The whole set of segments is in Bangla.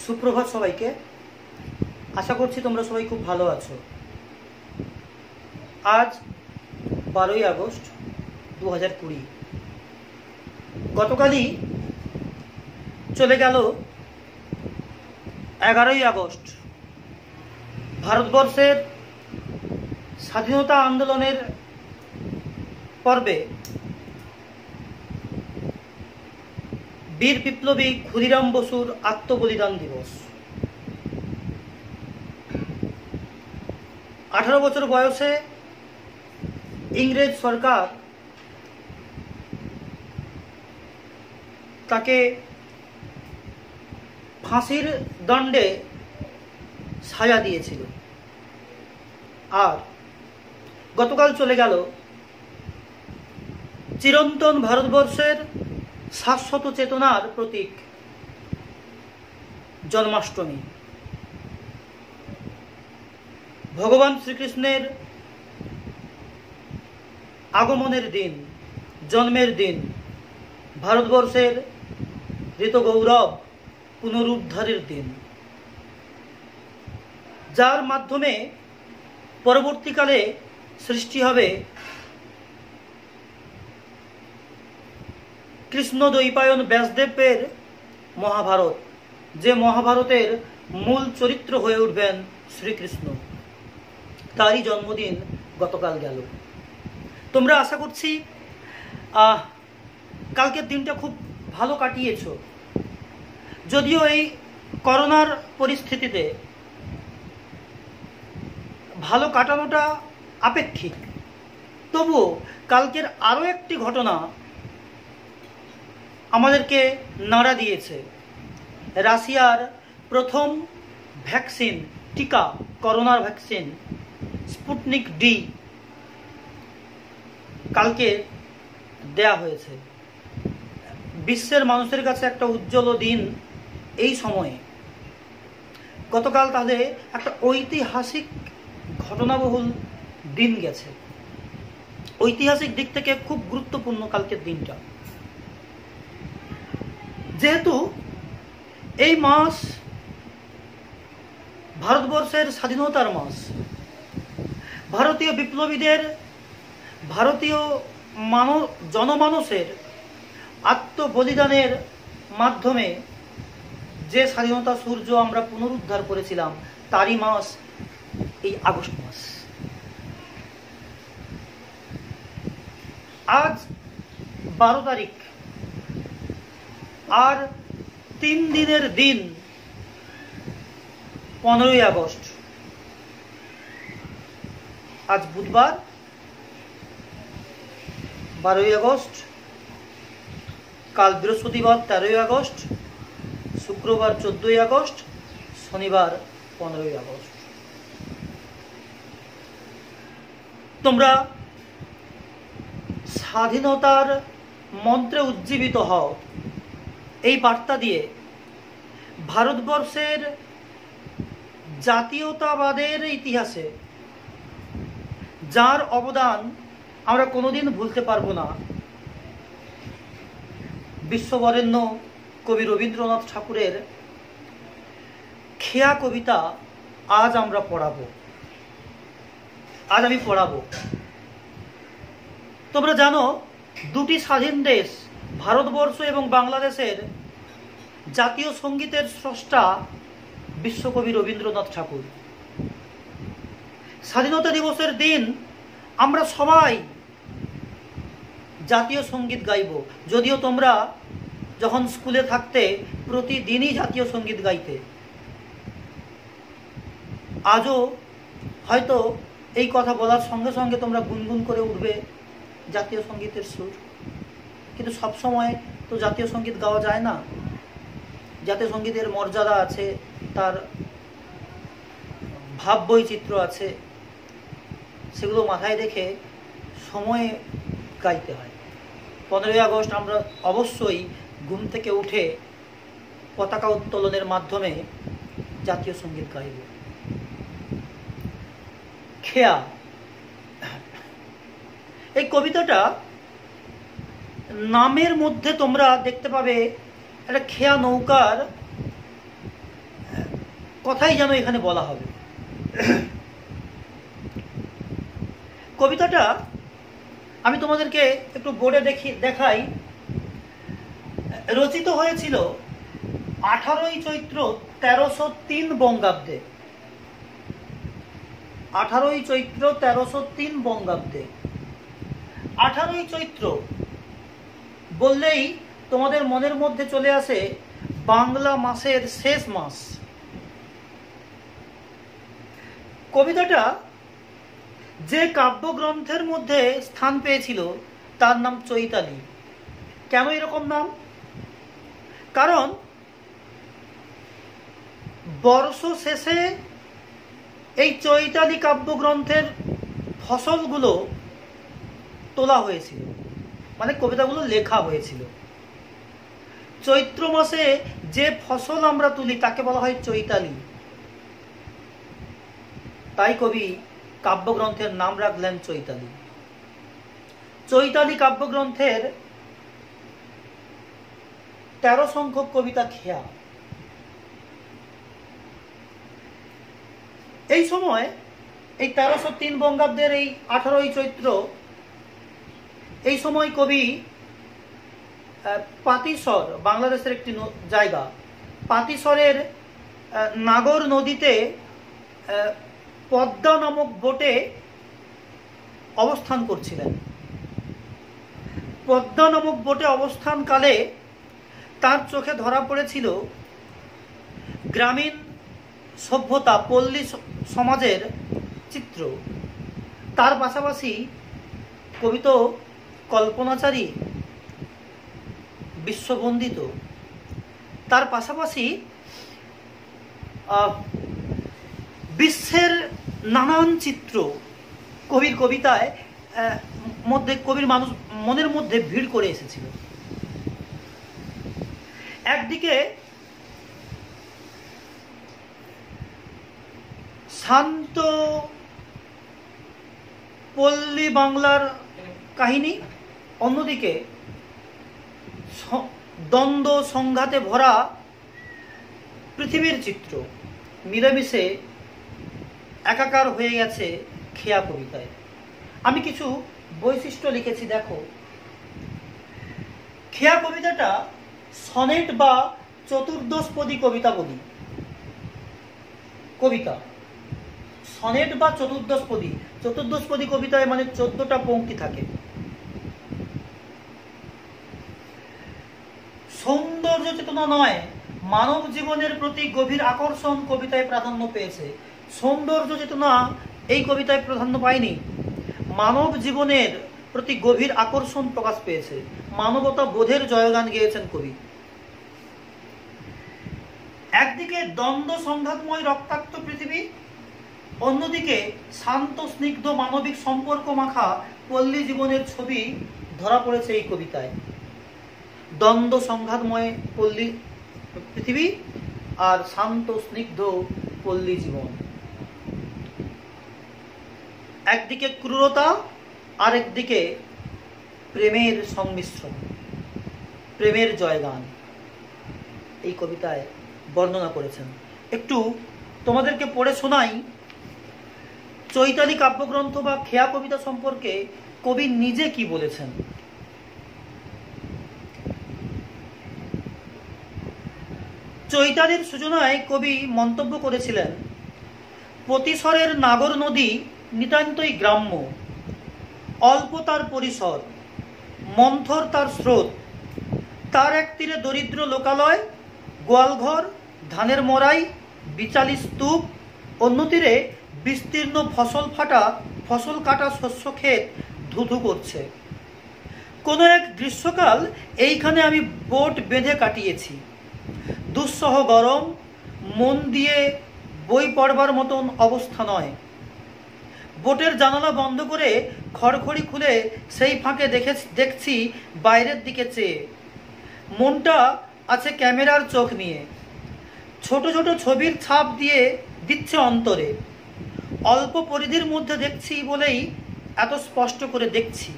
সুপ্রভাত সবাইকে। আশা করছি তোমরা সবাই খুব ভালো আছো। আজ 12ই আগস্ট 2020। গতকালই চলে গেল 11ই আগস্ট, ভারতবর্ষের স্বাধীনতা আন্দোলনের পর্বে বীর বিপ্লবী ক্ষুদিরাম বসুর আত্মবলিদান দিবস। 18 বছর বয়সে ইংরেজ সরকার তাকে ফাঁসির দণ্ডে সাজা দিয়েছিল। আর গতকাল চলে গেল চিরন্তন ভারতবর্ষের শাশ্বত চেতনার প্রতীক জন্মাষ্টমী। ভগবান শ্রীকৃষ্ণের আগমনের দিন, জন্মের দিন, ভারতবর্ষের ঋতগৌরব পুনরুদ্ধারের দিন, যার মাধ্যমে পরবর্তীকালে সৃষ্টি হবে কৃষ্ণ দ্বৈপায়ন ব্যাসদেবের মহাভারত, যে মহাভারতের মূল চরিত্র হয়ে উঠবেন শ্রীকৃষ্ণ। তারই জন্মদিন গতকাল গেল। তোমরা আশা করছি কালকের দিনটা খুব ভালো কাটিয়েছ। যদিও এই করোনার পরিস্থিতিতে ভালো কাটানোটা আপেক্ষিক, তবুও কালকের আরও একটি ঘটনা আমাদেরকে নাড়া দিয়েছে। রাশিয়ার প্রথম ভ্যাকসিন, টিকা, করোনার ভ্যাকসিন স্পুটনিক ডি কালকে দেয়া হয়েছে। বিশ্বের মানুষের কাছে একটা উজ্জ্বল দিন এই সময়ে। গতকাল তাদের একটা ঐতিহাসিক ঘটনাবহুল দিন গেছে। ঐতিহাসিক দিক থেকে খুব গুরুত্বপূর্ণ কালকের দিনটা, যেহেতু এই মাস ভারতবর্ষের স্বাধীনতার মাস। ভারতীয় বিপ্লবীদের, ভারতীয় জনমানসের আত্মবলিদানের মাধ্যমে যে স্বাধীনতা সূর্য আমরা পুনরুদ্ধার করেছিলাম, তারই মাস এই আগস্ট মাস। আজ 12 তারিখ, আর 3 দিনের দিন 15ই আগস্ট। আজ বুধবার 12ই আগস্ট, কাল বৃহস্পতিবার 13ই আগস্ট, শুক্রবার 14ই আগস্ট, শনিবার 15ই আগস্ট। তোমরা স্বাধীনতার মন্ত্রে উজ্জীবিত হও, এই বার্তা দিয়ে ভারতবর্ষের জাতীয়তাবাদের ইতিহাসে যার অবদান আমরা কোনোদিন ভুলতে পারবো না, বিশ্ববরেণ্য কবি রবীন্দ্রনাথ ঠাকুরের খেয়া কবিতা আজ আমরা পড়াবো, আজ আমি পড়াবো। তোমরা জানো, দুটি স্বাধীন দেশ ভারতবর্ষ এবং বাংলাদেশের জাতীয় সঙ্গীতের স্রষ্টা বিশ্বকবি রবীন্দ্রনাথ ঠাকুর। স্বাধীনতা দিবসের দিন আমরা সবাই জাতীয় সঙ্গীত গাইব। যদিও তোমরা যখন স্কুলে থাকতে প্রতিদিনই জাতীয় সঙ্গীত গাইতে, আজও হয়তো এই কথা বলার সঙ্গে সঙ্গে তোমরা গুনগুন করে উঠবে জাতীয় সঙ্গীতের সুর। কিন্তু সবসময় তো জাতীয় সঙ্গীত গাওয়া যায় না। জাতীয় সঙ্গীতের মর্যাদা আছে, তার ভাব বৈচিত্র্য আছে, সেগুলো মাথায় রেখে সময়ে গাইতে হয়। 15ই আগস্ট আমরা অবশ্যই ঘুম থেকে উঠে পতাকা উত্তোলনের মাধ্যমে জাতীয় সঙ্গীত গাইব। খেয়া, এই কবিতাটা নামের মধ্যে তোমরা দেখতে পাবে একটা খেয়া নৌকার কথাই যেন এখানে বলা হবে। কবিতাটা আমি তোমাদেরকে একটু বোর্ডে দেখাই। রচিত হয়েছিল 18ই চৈত্র 1303 বঙ্গাব্দে। 18ই চৈত্র 1303 বঙ্গাব্দে। 18ই চৈত্র বললেই তোমাদের মনের মধ্যে চলে আসে বাংলা মাসের শেষ মাস। কবিতাটা যে কাব্যগ্রন্থের মধ্যে স্থান পেয়েছিল তার নাম চৈতালি। কেন এরকম নাম? কারণ বর্ষ শেষে এই চৈতালি কাব্যগ্রন্থের ফসলগুলো তোলা হয়েছিল, মানে কবিতাগুলো লেখা হয়েছিল। চৈত্র মাসে যে ফসল আমরা তুলি তাকে বলা হয় চৈতালি। তাই কবি কাব্যগ্রন্থের নাম রাখলেন চৈতালি। চৈতালি কাব্যগ্রন্থের 13 সংখ্যক কবিতা খেয়া। এই সময় এই 1303 বঙ্গাব্দের এই 18ই চৈত্র, এই সময় কবি পাতিসর, বাংলাদেশের একটি জায়গা, পাতিসরের নাগর নদীতে পদ্মা নামক বোটে অবস্থান করছিলেন। পদ্মা নামক বোটে অবস্থানকালে তার চোখে ধরা পড়েছিল গ্রামীণ সভ্যতা, পল্লী সমাজের চিত্র। তার পাশাপাশি কবি তো কল্পনাচারী, বিশ্ববন্দিত। তার পাশাপাশি বিশ্বের নানান চিত্র কবির কবিতায় মধ্যে, কবির মনের মধ্যে ভিড় করে এসেছিল। একদিকে শান্ত পল্লী বাংলার কাহিনী, অন্যদিকে দ্বন্দ্ব সংঘাতে ভরা পৃথিবীর চিত্র মিলেমিশে একাকার হয়ে গেছে খেয়া কবিতায়। আমি কিছু বৈশিষ্ট্য লিখেছি, দেখো। খেয়া কবিতাটা সনেট বা চতুর্দশপদী কবিতা বলি। কবিতা সনেট বা চতুর্দশপদী। চতুর্দশপদী কবিতায় মানে 14টা পংক্তি থাকে। সৌন্দর্য চেতনা নয়, মানব জীবনের প্রতি গভীর আকর্ষণ কবিতায় প্রাধান্য পেয়েছে। সৌন্দর্য চেতনা এই কবিতায় প্রাধান্য পায়নি, মানব জীবনের প্রতি গভীর আকর্ষণ প্রকাশ পেয়েছে। মানবতা বোধের জয়গান গেয়েছেন কবি। একদিকে দ্বন্দ্ব সংঘাতময় রক্তাক্ত পৃথিবী, অন্যদিকে শান্ত স্নিগ্ধ মানবিক সম্পর্ক মাখা পল্লী জীবনের ছবি ধরা পড়েছে এই কবিতায়। দ্বন্দ্ব সংঘাতময় পল্লী পৃথিবী আর শান্ত স্নিগ্ধ পল্লী জীবন। একদিকে ক্রূরতা, আরেকদিকে প্রেমের সংমিশ্রণ, প্রেমের জয়গান এই কবিতায় বর্ণনা করেছেন। একটু তোমাদেরকে পড়ে শোনাই চৈতালি কাব্যগ্রন্থ বা খেয়া কবিতা সম্পর্কে কবি নিজে কি বলেছেন। চৈতালির সূচনায় কবি মন্তব্য করেছিলেন, পতিসরের নাগর নদী নিতান্তই গ্রাম্য, অল্প তার পরিসর, মন্থর তার স্রোত, তার এক তীরে দরিদ্র লোকালয়, গোয়ালঘর, ধানের মরাই, বিচালি স্তূপ, অন্য তীরে বিস্তীর্ণ ফসল কাটা শস্য ক্ষেত ধুধু করছে। কোনো এক গ্রীষ্মকাল এইখানে আমি বোট বেঁধে কাটিয়েছি। দুঃসহ গরম, মন দিয়ে বই পড়বার মতন অবস্থা নয়। বোটের জানালা বন্ধ করে খড়খড়ি খুলে সেই ফাঁকে দেখছি বাইরের দিকে চেয়ে। মনটা আছে ক্যামেরার চোখ নিয়ে, ছোট ছোট ছবির ছাপ দিয়ে দিচ্ছে অন্তরে। অল্প পরিধির মধ্যে দেখছি বলেই এত স্পষ্ট করে দেখছি।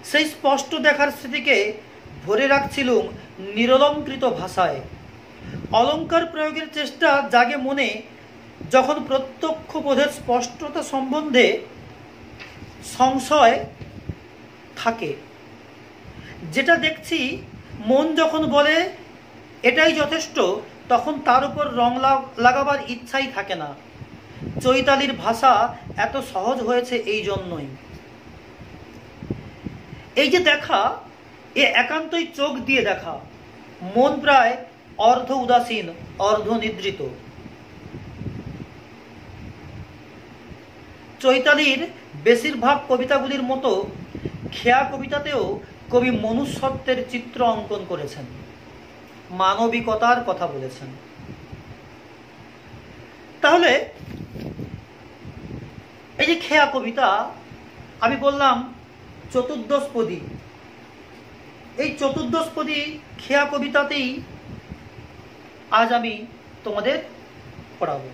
সেই স্পষ্ট দেখার স্মৃতিকে ভরে রাখছিলুম নিরলঙ্কৃত ভাষায়। অলঙ্কার প্রয়োগের চেষ্টা জাগে মনে যখন প্রত্যক্ষ বোধের স্পষ্টতা সম্বন্ধে সংশয় থাকে। যেটা দেখছি মন যখন বলে এটাই যথেষ্ট, তখন তার উপর রং লাগাবার ইচ্ছাই থাকে না। চৈতালির ভাষা এত সহজ হয়েছে এই জন্যই। এই যে দেখা, এ একান্তই চোখ দিয়ে দেখা। মন প্রায় অর্ধ উদাসীন, অর্ধ নিদ্রিত। চৈতালির বেশিরভাগ কবিতাগুলির মতো খেয়া কবিতাতেও কবি মনুষ্যত্বের চিত্র অঙ্কন করেছেন, মানবিকতার কথা বলেছেন। তাহলে এই যে খেয়া কবিতা, আমি বললাম চতুর্দশপদী, এই চতুর্দশপদী খেয়া কবিতাতেই আজ আমি তোমাদের পড়াবো।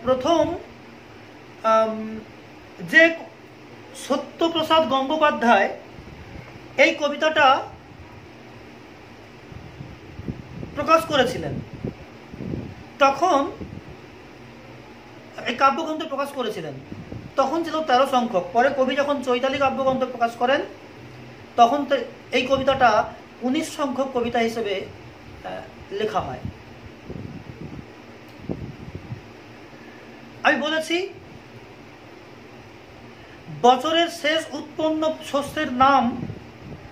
প্রথম যে সত্যপ্রসাদ গঙ্গোপাধ্যায় এই কবিতাটা প্রকাশ করেছিলেন, তখন এই কাব্যগ্রন্থ প্রকাশ করেছিলেন, তখন ছিল 13 সংখ্যক। পরে কবি যখন চৈতালি কাব্যগ্রন্থ প্রকাশ করেন, তখন এই কবিতাটা 19 সংখ্যক কবিতা হিসেবে লেখা হয়। আমি বলেছি বছরের শেষ উৎপন্ন শস্যের নাম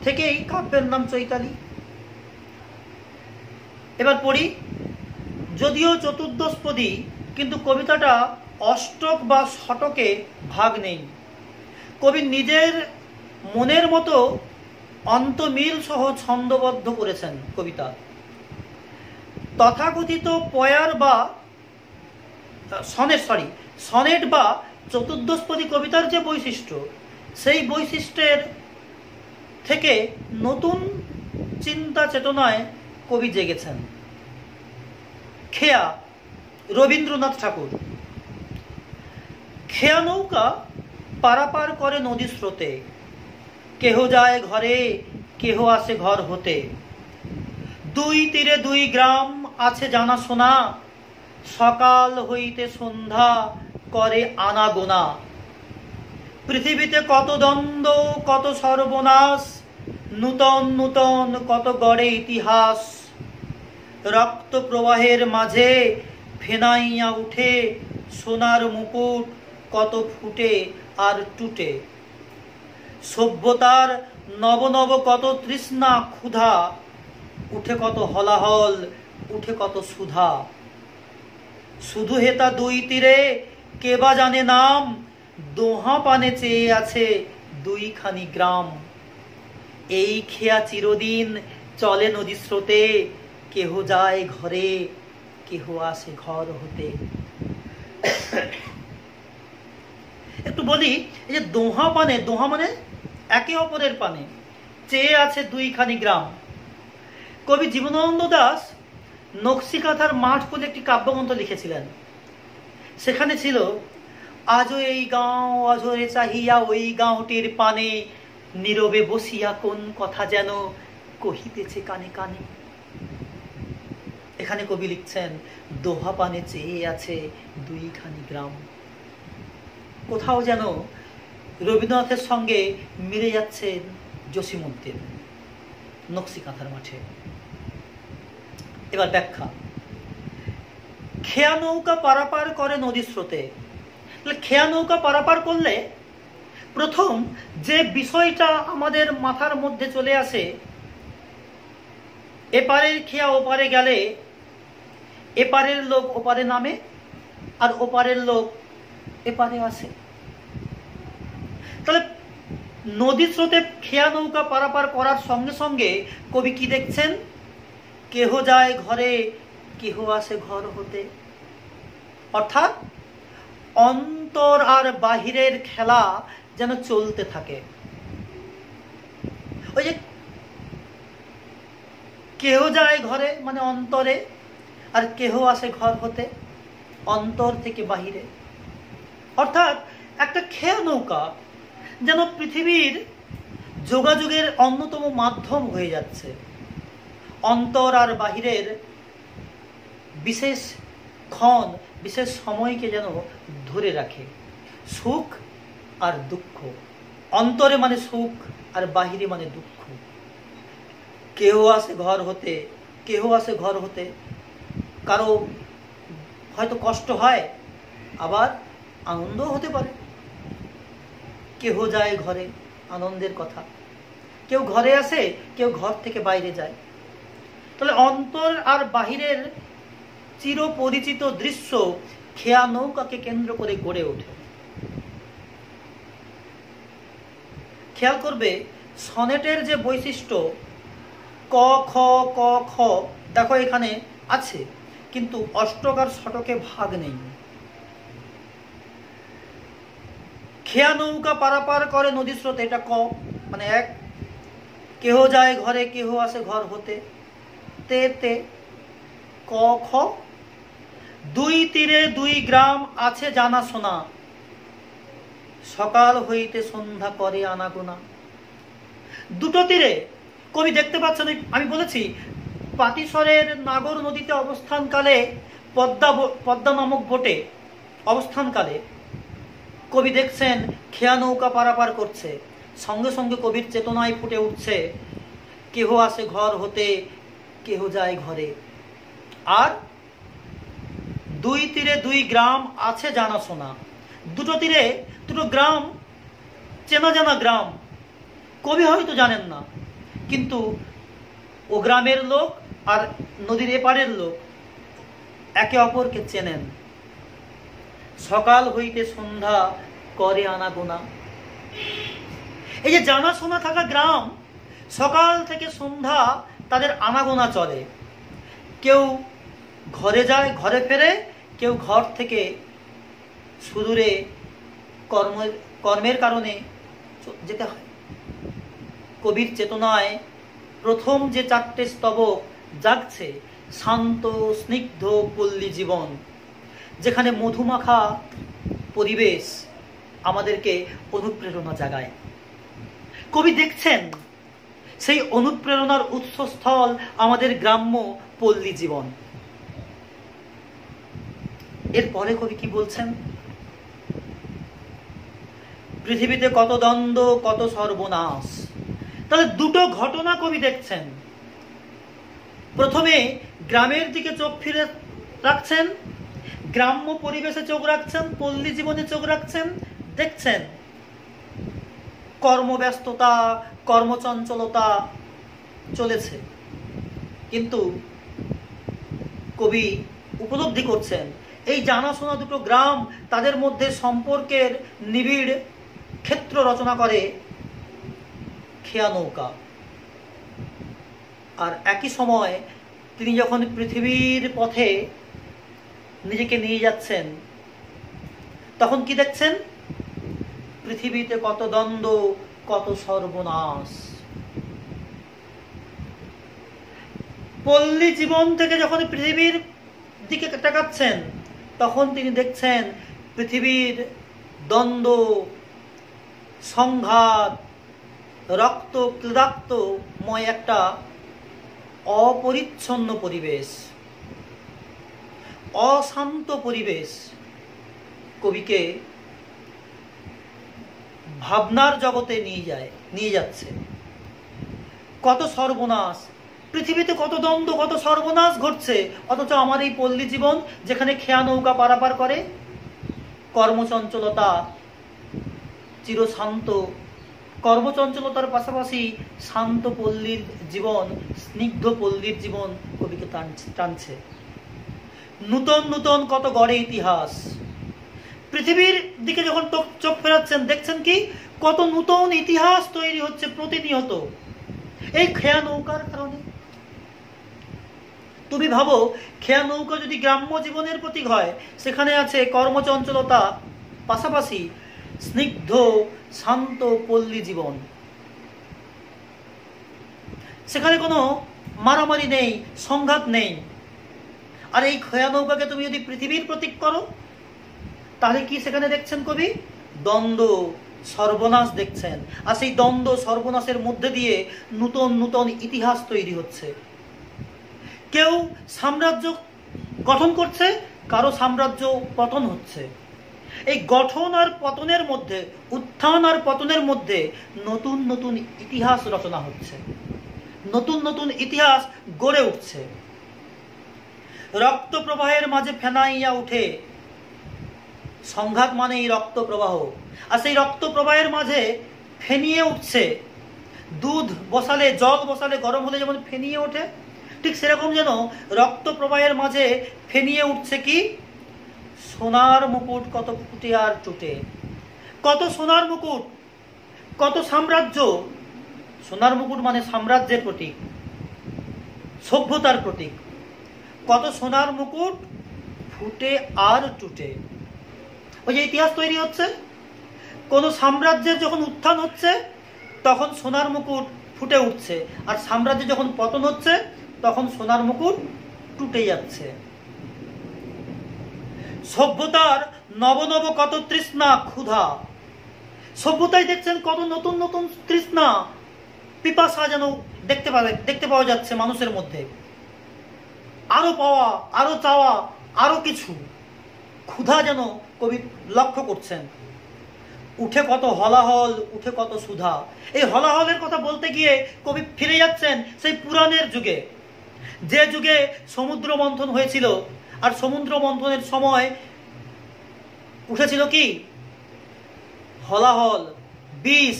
থেকেই কাব্যের নাম চৈতালি। এবার পড়ি। যদিও চতুর্দশপদী, কিন্তু কবিতাটা অষ্টক বা শতকে ভাগ নেই। কবি নিজের মনের মতো অন্তমিল সহ ছন্দবদ্ধ করেছেন কবিতা। তথাকথিত পয়ার বা সনেট বা চতুর্দশপদী কবিতার যে বৈশিষ্ট্য, সেই বৈশিষ্ট্যের থেকে নতুন চিন্তা চেতনায় কবি জেগেছেন। খেয়া, রবীন্দ্রনাথ ঠাকুর। খেয়া নৌকা পারাপার করে নদী স্রোতে, কেহ যায় ঘরে, কেহ আসে ঘর হতে। দুই তীরে 2 গ্রাম আছে জানা শোনা, সকাল হইতে সন্ধ্যা করে আনাগোনা। পৃথিবীতে কত দ্বন্দ্ব, কত সর্বনাশ, নূতন নূতন কত গড়ে ইতিহাস। রক্ত প্রবাহের মাঝে ফেনাইয়া উঠে সোনার মুকুট, কত ফুটে আর টুটে। সভ্যতার নব নব কত তৃষ্ণা ক্ষুধা, উঠে কত হলাহল, উঠে কত সুধা। শুধু হেতা 2 তীরে কে বা জানে নাম, দোহা পানে চেয়ে আছে 2খানি গ্রাম। এই খেয়া চিরদিন চলে নদী স্রোতে, কেহ যায় ঘরে, কেহ আসে ঘর হতে। একটু বলি, এই যে দোহা মানে একে অপরের পানে, চেয়ে আছে 2খানি গ্রাম। কবি জীবনানন্দ দাশ নকশিকাঁথার মাঠ বলে একটি কাব্যগ্রন্থ লিখেছিলেন। সেখানে ছিল, আজও এই গাঁও অঝরে চাহিয়া ওই গাঁওটির পানে, নীরবে বসিয়া কোন কথা যেন কহিতেছে কানে কানে। এখানে কবি লিখছেন দোহা পানে চেয়ে আছে 2খানি গ্রাম। কোথাও যেন রবীন্দ্রনাথের সঙ্গে মিলে যাচ্ছেন জসীমউদ্দিন নকশিকাঁথার মাঠে। এবার ব্যাখ্যা। খেয়া নৌকা পারাপার করে নদী স্রোতে। খেয়া নৌকা পারাপার করলে প্রথম যে বিষয়টা আমাদের মাথার মধ্যে চলে আসে, এপারের খেয়া ওপারে গেলে এপারের লোক ওপারে নামে, আর ওপারের লোক এপারে আসে। তাহলে নদী স্রোতে খেয়া নৌকা পারাপার করার সঙ্গে সঙ্গে কবি কি দেখছেন? কেহ যায় ঘরে, কেহ আসে ঘর হতে। অর্থাৎ অন্তর আর বাহিরের খেলা যেন চলতে থাকে। ওই যে কেহ যায় ঘরে মানে অন্তরে, আর কেহ আসে ঘর হতে অন্তর থেকে বাহিরে। অর্থাৎ একটা খেয়া নৌকা যেন পৃথিবীর যোগাযোগের অন্যতম মাধ্যম হয়ে যাচ্ছে। অন্তর আর বাহিরের বিশেষ ক্ষণ, বিশেষ সময়কে যেন ধরে রাখে। সুখ আর দুঃখ, অন্তরে মানে সুখ আর বাহিরে মানে দুঃখ। কেহ আসে ঘর হতে, কেহ আসে ঘর হতে, কারো হয়তো কষ্ট হয়, আবার আনন্দও হতে পারে। কেহ যায় ঘরে, আনন্দের কথা। কেউ ঘরে আসে, কেউ ঘর থেকে বাইরে যায়। তাহলে অন্তর আর বাহিরের চিরপরিচিত দৃশ্য খেয়া নৌকাকে কেন্দ্র করে গড়ে ওঠে। খেয়াল করবে সনেটের যে বৈশিষ্ট্য, ক খ ক খ দেখো এখানে আছে, কিন্তু অষ্টক আর শতকে ভাগ নেই। খেয়া নৌকা পারাপার করে নদী স্রোতে, এটা ক মানে এক। কেহ যায় ঘরে, কেহ আসে ঘর হতে, তে তে ক খ। দুই তীরে দুই গ্রাম আছে জানা শোনা, সকাল হইতে সন্ধ্যা করে আনাগোনা। দুটো তীরে কবি দেখতে পাচ্ছেন, আমি বলেছি পাতিসরের নাগর নদীতে অবস্থানকালে, পদ্মা নামক বোটে অবস্থানকালে কবি দেখছেন খেয়া নৌকা পারাপার করছে। সঙ্গে সঙ্গে কবির চেতনায় ফুটে উঠছে কেহ আসে ঘর হতে, কেহ যায় ঘরে। আর দুই তীরে দুই গ্রাম আছে জানাশোনা। দুটো তীরে দুটো গ্রাম, চেনা জানা গ্রাম। কবি হয়তো জানেন না, কিন্তু ও গ্রামের লোক আর নদীর এপারের লোক একে অপরকে চেনেন। সকাল হইতে সন্ধ্যা করে আনাগোনা। এই যে জানাশোনা থাকা গ্রাম, সকাল থেকে সন্ধ্যা তাদের আনাগোনা চলে। কেউ ঘরে যায়, ঘরে ফেরে, কেউ ঘর থেকে সুদূরে কর্মের কারণে যেতে হয়। কবির চেতনায় প্রথম যে চারটে স্তবক জাগছে, শান্ত স্নিগ্ধ পল্লী জীবন, যেখানে মধুমাখা পরিবেশ আমাদেরকে অনুপ্রেরণা জাগায়। কবি দেখছেন সেই অনুপ্রেরণার উৎসস্থল আমাদের গ্রাম্য পল্লী জীবন। এরপরে কবি কি বলছেন? পৃথিবীতে কত দ্বন্দ্ব, কত সর্বনাশ। তাহলে দুটো ঘটনা কবি দেখছেন। প্রথমে গ্রামের দিকে চোখ ফিরে রাখছেন, গ্রাম্য পরিবেশে চোখ রাখছেন, পল্লী জীবনে চোখ রাখছেন, দেখছেন কর্মব্যস্ততা, কর্মচঞ্চলতা চলেছে। কিন্তু কবি উপলব্ধি করছেন এই জানাশোনা দুটো গ্রাম, তাদের মধ্যে সম্পর্কের নিবিড় ক্ষেত্র রচনা করে খেয়া নৌকা। আর একই সময় তিনি যখন পৃথিবীর পথে নিজেকে নিয়ে যাচ্ছেন, তখন কি দেখছেন? পৃথিবীতে কত দ্বন্দ্ব, কত সর্বনাশ। পল্লী জীবন থেকে যখন পৃথিবীর দিকে তাকাচ্ছেন, তখন তিনি দেখছেন পৃথিবীর দ্বন্দ্ব, সংঘাত, রক্ত ক্লাক্তময় একটা অপরিচ্ছন্ন পরিবেশ, অশান্ত পরিবেশ কবিকে ভাবনার জগতে নিয়ে যাচ্ছে। কত সর্বনাশ, পৃথিবীতে কত দ্বন্দ্ব, কত সর্বনাশ ঘটছে, অথচ আমার এই পল্লী জীবন যেখানে খেয়া নৌকা পারাপার করে, কর্মচঞ্চলতা, চিরশান্ত কর্মচঞ্চলতার পাশাপাশি শান্ত পল্লীর জীবন, স্নিগ্ধ পল্লীর জীবন কবিকে টানছে। নূতন নূতন কত গড়ে ইতিহাস। পৃথিবীর দিকে যখন চোখ ফেরাচ্ছেন, দেখছেন কি কত নূতন ইতিহাস তৈরি হচ্ছে প্রতিনিয়ত এই খেয়া নৌকার কারণে। তুমি ভাবো, খেয়া নৌকা যদি গ্রাম্য জীবনের প্রতীক হয়, সেখানে আছে কর্মচঞ্চলতা, পাশাপাশি স্নিগ্ধ শান্ত পল্লী জীবন। সেখানে কোনো মারামারি নেই, সংঘাত নেই। আর এই খেয়া নৌকাকে তুমি যদি পৃথিবীর প্রতীক করো, তাহলে কি সেখানে দেখছেন কবি? দ্বন্দ্ব, সর্বনাশ দেখছেন। আর সেই দ্বন্দ্ব সর্বনাশের মধ্যে দিয়ে নূতন নূতন ইতিহাস তৈরি হচ্ছে। কেউ সাম্রাজ্য গঠন করছে, কারো সাম্রাজ্য পতন হচ্ছে। এই গঠন আর পতনের মধ্যে, উত্থান আর পতনের মধ্যে নতুন নতুন ইতিহাস রচনা হচ্ছে, নতুন নতুন ইতিহাস গড়ে উঠছে। রক্ত প্রবাহের মাঝে ফেনাইয়া উঠে, সংঘাত মানে এই রক্ত প্রবাহ, আর সেই রক্ত প্রবাহের মাঝে ফেনিয়ে উঠছে। দুধ বসালে, জল বসালে গরম হলে যেমন ফেনিয়ে ওঠে, ঠিক সেরকম যেন রক্ত প্রবাহের মাঝে ফেনিয়ে উঠছে কি সোনার মুকুট। কত ফুটে আর টুটে, কত সোনার মুকুট, কত সাম্রাজ্য। সোনার মুকুট মানে সাম্রাজ্যের প্রতীক, সভ্যতার প্রতীক। কত সোনার মুকুট ফুটে আর টুটে। ওই যে ইতিহাস তৈরি হচ্ছে, কোন সাম্রাজ্যের যখন উত্থান হচ্ছে তখন সোনার মুকুট ফুটে উঠছে, আর সাম্রাজ্যে যখন পতন হচ্ছে তখন সোনার মুকুট টুটে যাচ্ছে। সভ্যতার নব নব কত তৃষ্ণা ক্ষুধা। সভ্যতায় দেখছেন কত নতুন নতুন তৃষ্ণা, পিপাসা যেন দেখতে পাওয়া যাচ্ছে মানুষের মধ্যে। আরো পাওয়া, আরো চাওয়া, আরো কিছু ক্ষুধা যেন কবি লক্ষ্য করছেন। উঠে কত হলাহল, উঠে কত সুধা। এই হলাহলের কথা বলতে গিয়ে কবি ফিরে যাচ্ছেন সেই পুরাণের যুগে, যে যুগে সমুদ্র মন্থন হয়েছিল। আর সমুদ্র মন্থনের সময় উঠেছিল কি হলাহল, বিষ।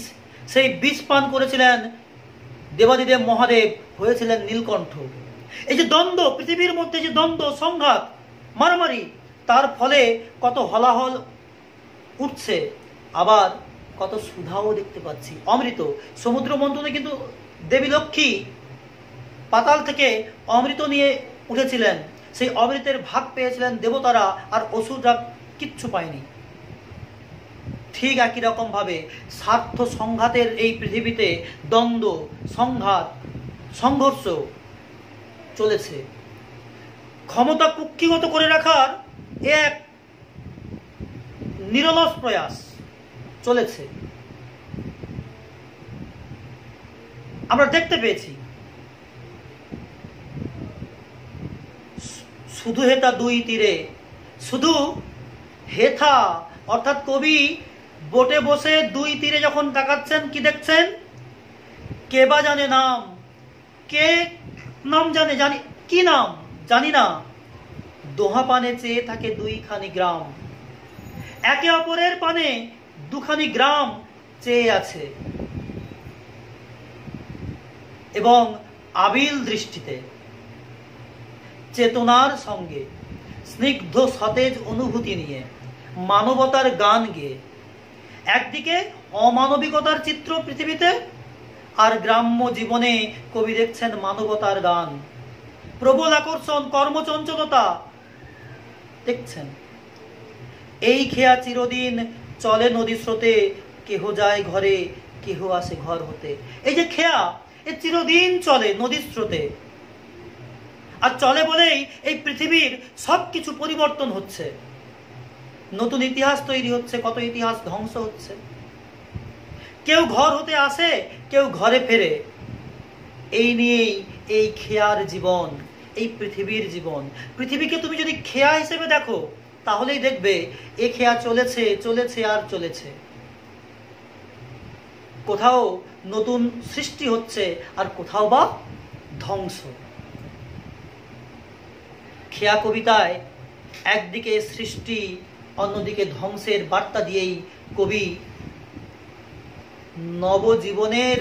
সেই বিষ পান করেছিলেন দেবাদিদেব মহাদেব, হয়েছিলেন নীলকণ্ঠ। এই যে দ্বন্দ্ব, পৃথিবীর মধ্যে যে দ্বন্দ্ব, সংঘাত, মারামারি, তার ফলে কত হলাহল উঠছে, আবার কত সুধাও দেখতে পাচ্ছি, অমৃত। সমুদ্র মন্থনে কিন্তু দেবী লক্ষ্মী পাতাল থেকে অমৃত নিয়ে উঠেছিলেন, সেই অমৃতের ভাগ পেয়েছিলেন দেবতারা, আর অসুররা কিচ্ছু পায়নি। ঠিক একই রকম ভাবে স্বার্থ সংঘাতের এই পৃথিবীতে দ্বন্দ্ব, সংঘাত, সংঘর্ষ চলেছে। ক্ষমতা কুক্ষিগত করে রাখার এক নিরলস প্রয়াস চলেছে, আমরা দেখতে পেয়েছি। শুধু হেথা দুই তীরে, শুধু হেথা অর্থাৎ কবি বোটে বসে দুই তীরে যখন তাকাচ্ছেন, কি দেখছেন? কে বা জানে নাম, কে নাম জানে, জানি কি নাম জানি না। দোহা পানে চেয়ে থাকে দুইখানি গ্রাম, একে অপরের পানে দুখানি গ্রাম চেয়ে আছে, এবং আবিল দৃষ্টিতে চেতনার সঙ্গে স্নিগ্ধ সতেজ অনুভূতি নিয়ে মানবতার গান গেয়ে একদিকে অমানবিকতার চিত্র পৃথিবীতে, আর গ্রাম্য জীবনে কবি দেখছেন মানবতার গান, প্রবল আকর্ষণ, কর্মচঞ্চলতা দেখছেন। এই খেয়া চিরদিন চলে নদী স্রোতে, কেহ যায় ঘরে, কেহ আসে ঘর হতে। এই যে খেয়া, এ চিরদিন চলে নদীর স্রোতে, আর চলে বলেই এই পৃথিবীর সবকিছু পরিবর্তন হচ্ছে, নতুন ইতিহাস তৈরি হচ্ছে, কত ইতিহাস ধ্বংস হচ্ছে। কেউ ঘর হতে আসে, কেউ ঘরে ফেরে। এই নিয়েই এই খেয়ার জীবন, এই পৃথিবীর জীবন। পৃথিবীকে তুমি যদি খেয়া হিসেবে দেখো, তাহলেই দেখবে এ খেয়া চলেছে, চলেছে আর চলেছে। কোথাও নতুন সৃষ্টি হচ্ছে, আর কোথাও বা ধ্বংস। খেয়া কবিতায় একদিকে সৃষ্টি, অন্যদিকে ধ্বংসের বার্তা দিয়েই কবি নবজীবনের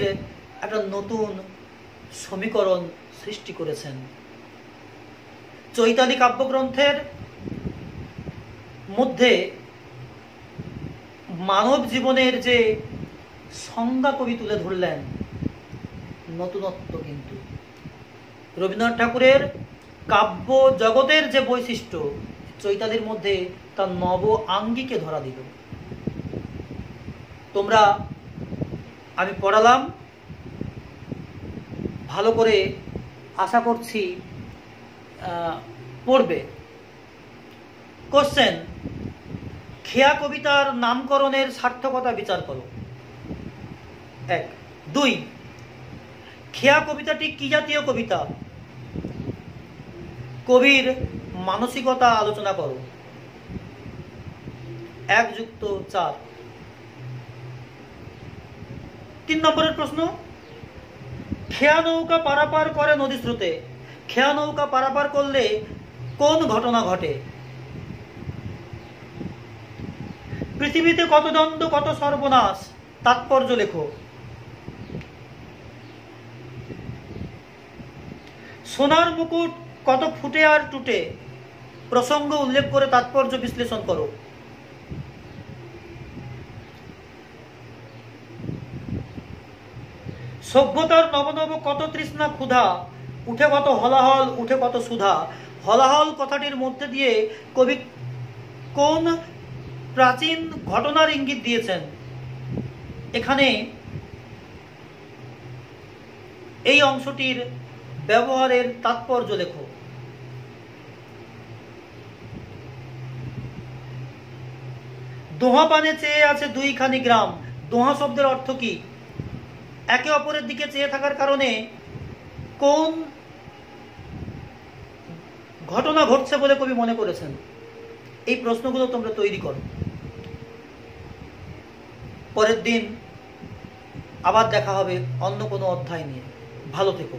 একটা নতুন সমীকরণ সৃষ্টি করেছেন। চৈতালি কাব্যগ্রন্থের মধ্যে মানব জীবনের যে সংজ্ঞা কবি তুলে ধরলেন, নতুনত্ব। কিন্তু রবীন্দ্রনাথ ঠাকুরের কাব্য জগতের যে বৈশিষ্ট্য, চৈতালির মধ্যে তার নব আঙ্গিকে ধরা দিল। তোমরা, আমি পড়ালাম, ভালো করে আশা করছি পড়বে। কোশ্চেন, খেয়া কবিতার নামকরণের সার্থকতা বিচার করো। 1 2 খেয়া কবিতাটি কি জাতীয় কবিতা? কবির মানসিকতা আলোচনা করো। 1 যুক্ত 4। 3 নম্বরের প্রশ্ন, খেয়া নৌকা পারাপার করে নদী স্রোতে। খেয়া নৌকা পারাপার করলে কোন ঘটনা ঘটে? পৃথিবীতে কত দ্বন্দ্ব কত সর্বনাশ, তাৎপর্য লেখো। সোনার মুকুট কত ফুটে আর টুটে, প্রসঙ্গ উল্লেখ করে তাৎপর্য বিশ্লেষণ করো। সভ্যতার নবনব কত তৃষ্ণা ক্ষুধা, উঠে কত হলাহল উঠে কত সুধা। হলাহল কথাটির মধ্যে দিয়ে কবি কোন প্রাচীন ঘটনার ইঙ্গিত দিয়েছেন? এখানে এই অংশটির ব্যবহারের তাৎপর্য লেখো। দোহা পানে চেয়ে আছে দুইখানি গ্রাম। দোহা শব্দের অর্থ কি? একে অপরের দিকে চেয়ে থাকার কারণে কোন ঘটনা ঘটছে বলে কবি মনে করেছেন? এই প্রশ্নগুলো তোমরা তৈরি করো। পরের দিন আবার দেখা হবে অন্য কোনো অধ্যায় নিয়ে। ভালো থেকো।